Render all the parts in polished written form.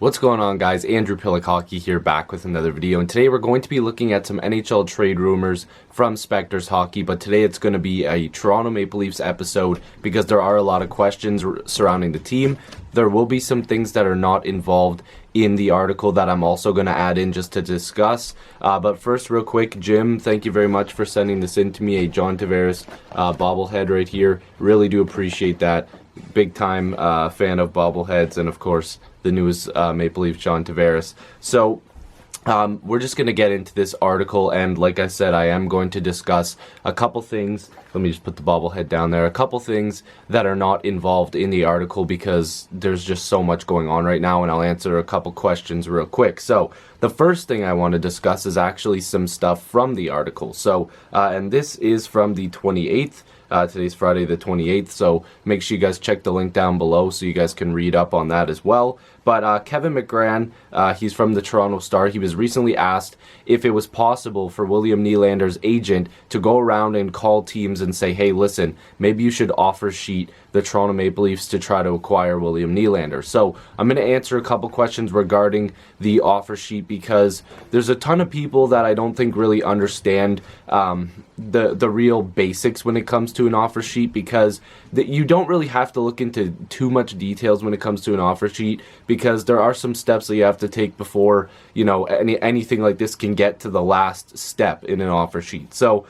What's going on, guys? Andrew Pillock Hockey here, back with another video, and today we're going to be looking at some NHL trade rumors from Spectors Hockey, but today it's going to be a Toronto Maple Leafs episode because there are a lot of questions surrounding the team. There will be some things that are not involved in the article that I'm also going to add in just to discuss. But first, real quick, Jim, thank you very much for sending this in to me, a John Tavares bobblehead right here. Really do appreciate that. Big time fan of bobbleheads, and of course the newest Maple Leaf John Tavares. So we're just going to get into this article, and like I said, I am going to discuss a couple things. Let me just put the bobblehead down there. A couple things that are not involved in the article because there's just so much going on right now, and I'll answer a couple questions real quick. So the first thing I want to discuss is actually some stuff from the article. So and this is from the 28th. Today's Friday the 28th, so make sure you guys check the link down below so you guys can read up on that as well. But Kevin McGran, he's from the Toronto Star. He was recently asked if it was possible for William Nylander's agent to go around and call teams and say, hey, listen, maybe you should offer sheet the Toronto Maple Leafs to try to acquire William Nylander. So I'm going to answer a couple questions regarding the offer sheet because there's a ton of people that I don't think really understand the real basics when it comes to an offer sheet, because you don't really have to look into too much details when it comes to an offer sheet, because there are some steps that you have to take before, you know, anything like this can get to the last step in an offer sheet. So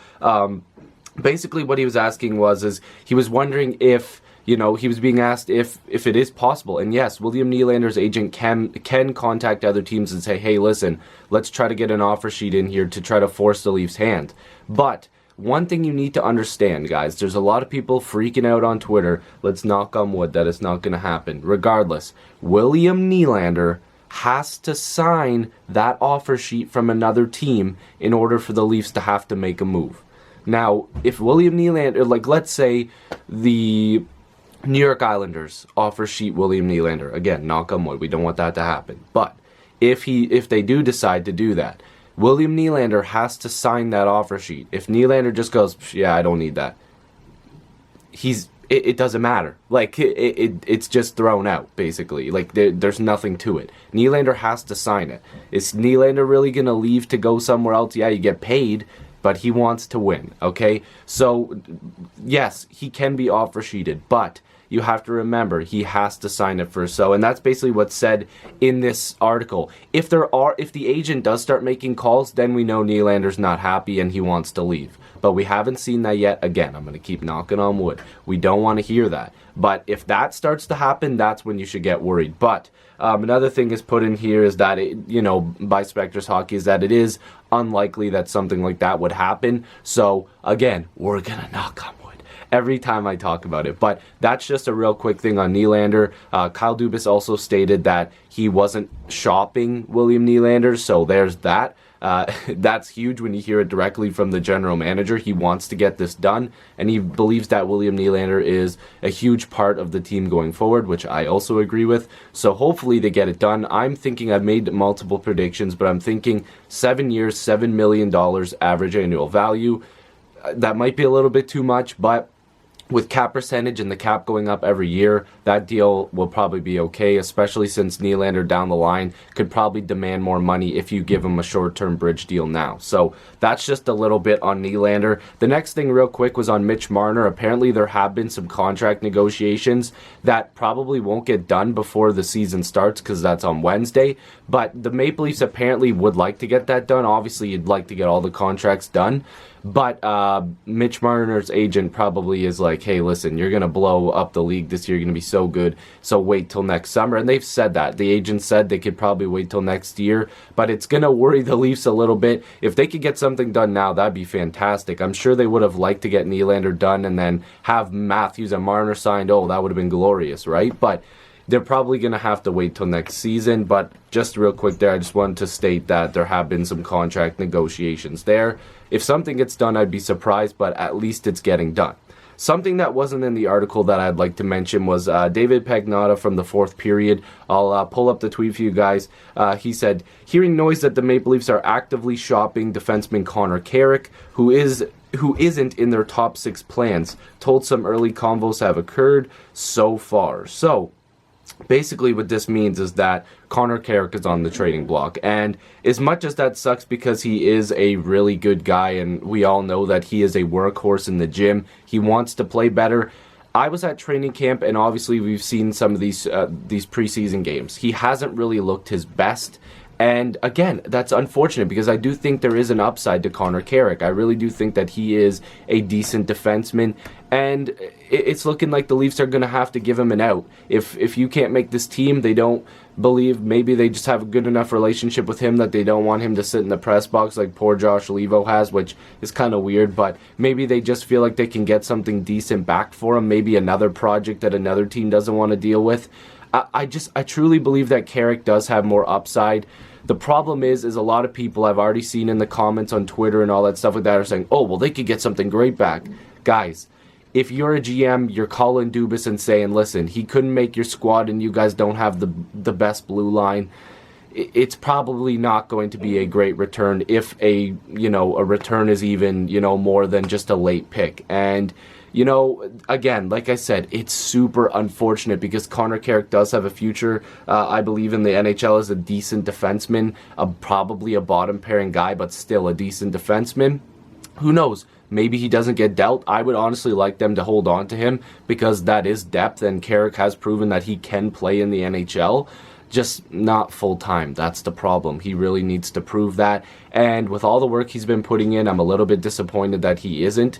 basically what he was asking is he was wondering if, you know, he was being asked if it is possible. And yes, William Nylander's agent can contact other teams and say, hey, listen, let's try to get an offer sheet in here to try to force the Leafs' hand. But one thing you need to understand, guys, there's a lot of people freaking out on Twitter. Let's knock on wood that it's not going to happen. Regardless, William Nylander has to sign that offer sheet from another team in order for the Leafs to have to make a move. Now, if William Nylander, like let's say the New York Islanders offer sheet William Nylander, again, knock on wood, we don't want that to happen. But if they do decide to do that, William Nylander has to sign that offer sheet. If Nylander just goes, yeah, I don't need that, it doesn't matter. Like, it's just thrown out, basically. Like, there's nothing to it. Nylander has to sign it. Is Nylander really going to leave to go somewhere else? Yeah, you get paid, but he wants to win, okay? So, yes, he can be offer sheeted, but you have to remember, he has to sign it first. So, and that's basically what's said in this article. If the agent does start making calls, then we know Nylander's not happy and he wants to leave. But we haven't seen that yet. Again, I'm going to keep knocking on wood. We don't want to hear that. But if that starts to happen, that's when you should get worried. But another thing is put in here is that, by Spectors Hockey, is that it is unlikely that something like that would happen. So, again, we're going to knock on wood every time I talk about it. But that's just a real quick thing on Nylander. Kyle Dubas also stated that he wasn't shopping William Nylander, so there's that. That's huge when you hear it directly from the general manager. He wants to get this done, and he believes that William Nylander is a huge part of the team going forward, which I also agree with. So hopefully they get it done. I'm thinking, I've made multiple predictions, but I'm thinking 7 years, $7 million average annual value. That might be a little bit too much, but with cap percentage and the cap going up every year, that deal will probably be okay, especially since Nylander down the line could probably demand more money if you give him a short-term bridge deal now. So that's just a little bit on Nylander. The next thing real quick was on Mitch Marner. Apparently there have been some contract negotiations that probably won't get done before the season starts because that's on Wednesday. But the Maple Leafs apparently would like to get that done. Obviously, you'd like to get all the contracts done. But Mitch Marner's agent probably is like, hey, listen, you're going to blow up the league this year. You're going to be so good. So wait till next summer. And they've said that. The agent said they could probably wait till next year. But it's going to worry the Leafs a little bit. If they could get something done now, that'd be fantastic. I'm sure they would have liked to get Nylander done and then have Matthews and Marner signed. Oh, that would have been glorious, right? But they're probably going to have to wait till next season. But just real quick there, I just wanted to state that there have been some contract negotiations there. If something gets done, I'd be surprised, but at least it's getting done. Something that wasn't in the article that I'd like to mention was David Pagnotta from the Fourth Period. I'll pull up the tweet for you guys. He said, hearing noise that the Maple Leafs are actively shopping defenseman Connor Carrick, who isn't in their top 6 plans. Told some early convos have occurred so far. So basically what this means is that Connor Carrick is on the trading block. And as much as that sucks because he is a really good guy and we all know that he is a workhorse in the gym, he wants to play better. I was at training camp and obviously we've seen some of these preseason games. He hasn't really looked his best. And again, that's unfortunate because I do think there is an upside to Connor Carrick. I really do think that he is a decent defenseman. And it's looking like the Leafs are going to have to give him an out. If you can't make this team, they don't believe, maybe they just have a good enough relationship with him that they don't want him to sit in the press box like poor Josh Levo has, which is kind of weird, but maybe they just feel like they can get something decent back for him, maybe another project that another team doesn't want to deal with. I truly believe that Carrick does have more upside. The problem is a lot of people I've already seen in the comments on Twitter and all that stuff like that are saying, oh, well, they could get something great back. Guys, if you're a GM, you're calling Dubas and saying, listen, he couldn't make your squad and you guys don't have the best blue line, it's probably not going to be a great return if a return is even, more than just a late pick. And again, like I said, it's super unfortunate because Connor Carrick does have a future. I believe in the NHL as a decent defenseman, probably a bottom pairing guy, but still a decent defenseman. Who knows? Maybe he doesn't get dealt. I would honestly like them to hold on to him because that is depth, and Carrick has proven that he can play in the NHL. Just not full-time. That's the problem. He really needs to prove that. And with all the work he's been putting in, I'm a little bit disappointed that he isn't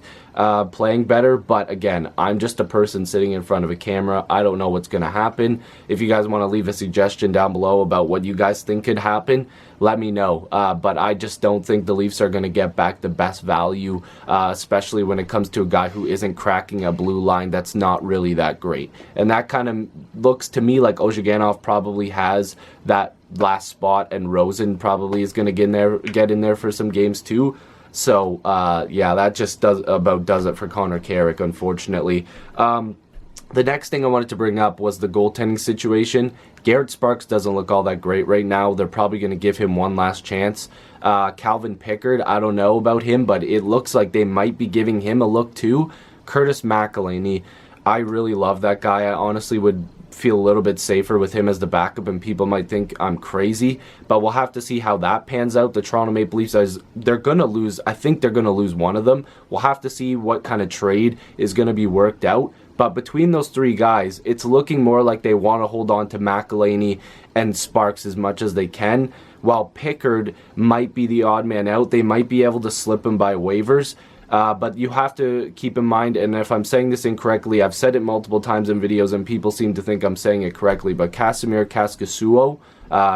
playing better. But again, I'm just a person sitting in front of a camera. I don't know what's going to happen. If you guys want to leave a suggestion down below about what you guys think could happen, let me know. But I just don't think the Leafs are going to get back the best value, especially when it comes to a guy who isn't cracking a blue line that's not really that great. And that kind of looks to me like Ozhiganov probably has that last spot, and Rosen probably is going to get in there for some games too. So yeah, that just does it for Connor Carrick, unfortunately. The next thing I wanted to bring up was the goaltending situation. Garrett Sparks doesn't look all that great right now. They're probably going to give him one last chance. Calvin Pickard, I don't know about him, but it looks like they might be giving him a look too. Curtis McElhinney, I really love that guy. I honestly would feel a little bit safer with him as the backup, and people might think I'm crazy, but we'll have to see how that pans out. The Toronto Maple Leafs, they're going to lose. I think they're going to lose one of them. We'll have to see what kind of trade is going to be worked out. But between those three guys, it's looking more like they want to hold on to McElhinney and Sparks as much as they can, while Pickard might be the odd man out. They might be able to slip him by waivers. But you have to keep in mind, and if I'm saying this incorrectly, I've said it multiple times in videos and people seem to think I'm saying it correctly, but Casimir Kaskisuo,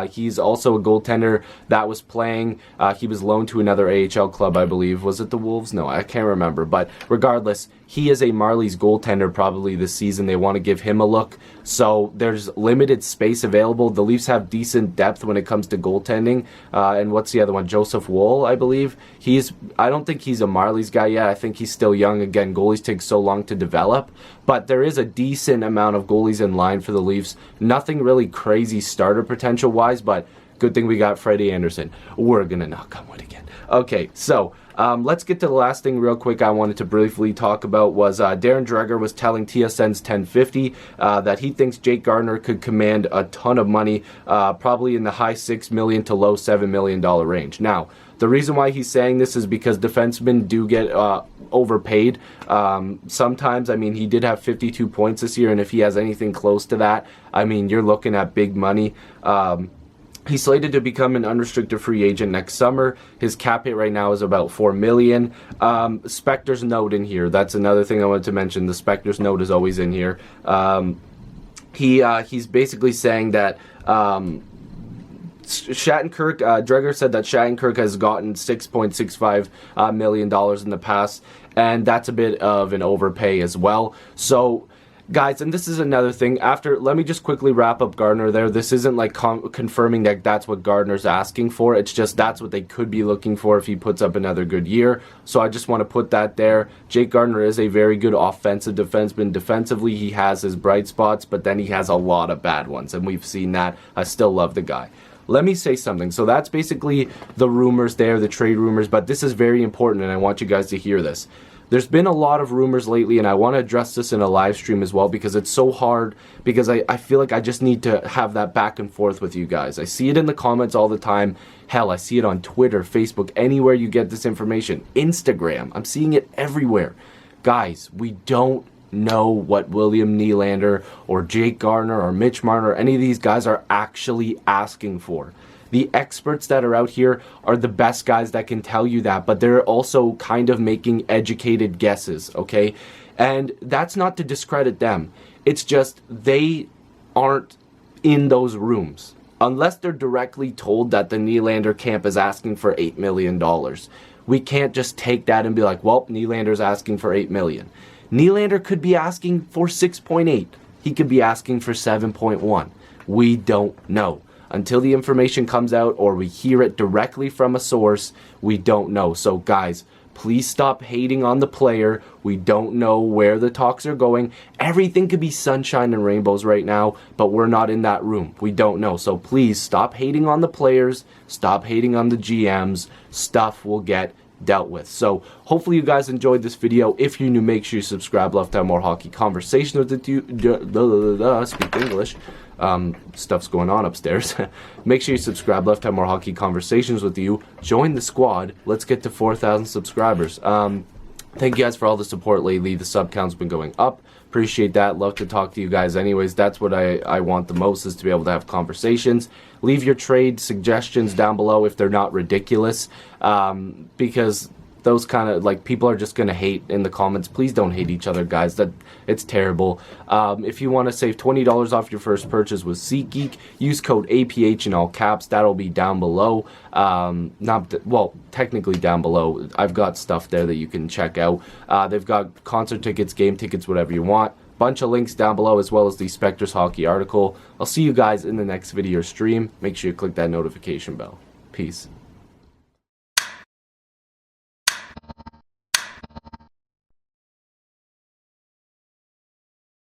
he's also a goaltender that was playing. He was loaned to another AHL club, I believe. Was it the Wolves? No, I can't remember. But regardless, he is a Marlies goaltender probably this season. They want to give him a look. So there's limited space available. The Leafs have decent depth when it comes to goaltending. And what's the other one? Joseph Woll, I believe. I don't think he's a Marlies guy yet. I think he's still young. Again, goalies take so long to develop. But there is a decent amount of goalies in line for the Leafs. Nothing really crazy starter potential-wise, but good thing we got Freddie Anderson. We're going to knock on wood again. Okay, so let's get to the last thing real quick I wanted to briefly talk about was Darren Dreger was telling TSN's 1050 that he thinks Jake Gardiner could command a ton of money, probably in the high $6 million to low $7 million range. Now, the reason why he's saying this is because defensemen do get overpaid. Sometimes, I mean, he did have 52 points this year, and if he has anything close to that, I mean, you're looking at big money. He's slated to become an unrestricted free agent next summer. His cap hit right now is about $4 million. Spector's note in here. That's another thing I wanted to mention. The Spector's note is always in here. He's basically saying that Shattenkirk, Dreger said that Shattenkirk has gotten $6.65 million in the past, and that's a bit of an overpay as well. So, guys, and this is another thing. Let me just quickly wrap up Gardiner there. This isn't like confirming that that's what Gardiner's asking for. It's just that's what they could be looking for if he puts up another good year. So I just want to put that there. Jake Gardiner is a very good offensive defenseman. Defensively, he has his bright spots, but then he has a lot of bad ones, and we've seen that. I still love the guy. Let me say something. So that's basically the rumors there, the trade rumors, but this is very important, and I want you guys to hear this. there's been a lot of rumors lately, and I want to address this in a live stream as well, because it's so hard, because I feel like I just need to have that back and forth with you guys. I see it in the comments all the time. Hell, I see it on Twitter, Facebook, anywhere you get this information. Instagram, I'm seeing it everywhere. Guys, we don't know what William Nylander or Jake Gardiner or Mitch Marner or any of these guys are actually asking for. The experts that are out here are the best guys that can tell you that, but they're also kind of making educated guesses, okay? And that's not to discredit them. It's just they aren't in those rooms. Unless they're directly told that the Nylander camp is asking for $8 million. We can't just take that and be like, well, Nylander's asking for $8 million. Nylander could be asking for 6.8. He could be asking for 7.1. We don't know. Until the information comes out or we hear it directly from a source, we don't know. So guys, please stop hating on the player. We don't know where the talks are going. Everything could be sunshine and rainbows right now, but we're not in that room. We don't know. So please stop hating on the players. Stop hating on the GMs. Stuff will get dealt with. So hopefully you guys enjoyed this video. If you're new, make sure you subscribe. Love to have more hockey conversations with you. Speak English. Stuff's going on upstairs. Make sure you subscribe. Love to have more hockey conversations with you. Join the squad. Let's get to 4,000 subscribers. Thank you guys for all the support lately. The sub count's been going up. Appreciate that. Love to talk to you guys anyways. That's what I want the most, is to be able to have conversations. Leave your trade suggestions down below if they're not ridiculous, because those kind of, like, people are just going to hate in the comments. Please don't hate each other, guys. That it's terrible. If you want to save $20 off your first purchase with SeatGeek, use code APH in all caps. That'll be down below. Well, technically down below. I've got stuff there that you can check out. They've got concert tickets, game tickets, whatever you want. Bunch of links down below, as well as the Spectres hockey article. I'll see you guys in the next video or stream. Make sure you click that notification bell. Peace.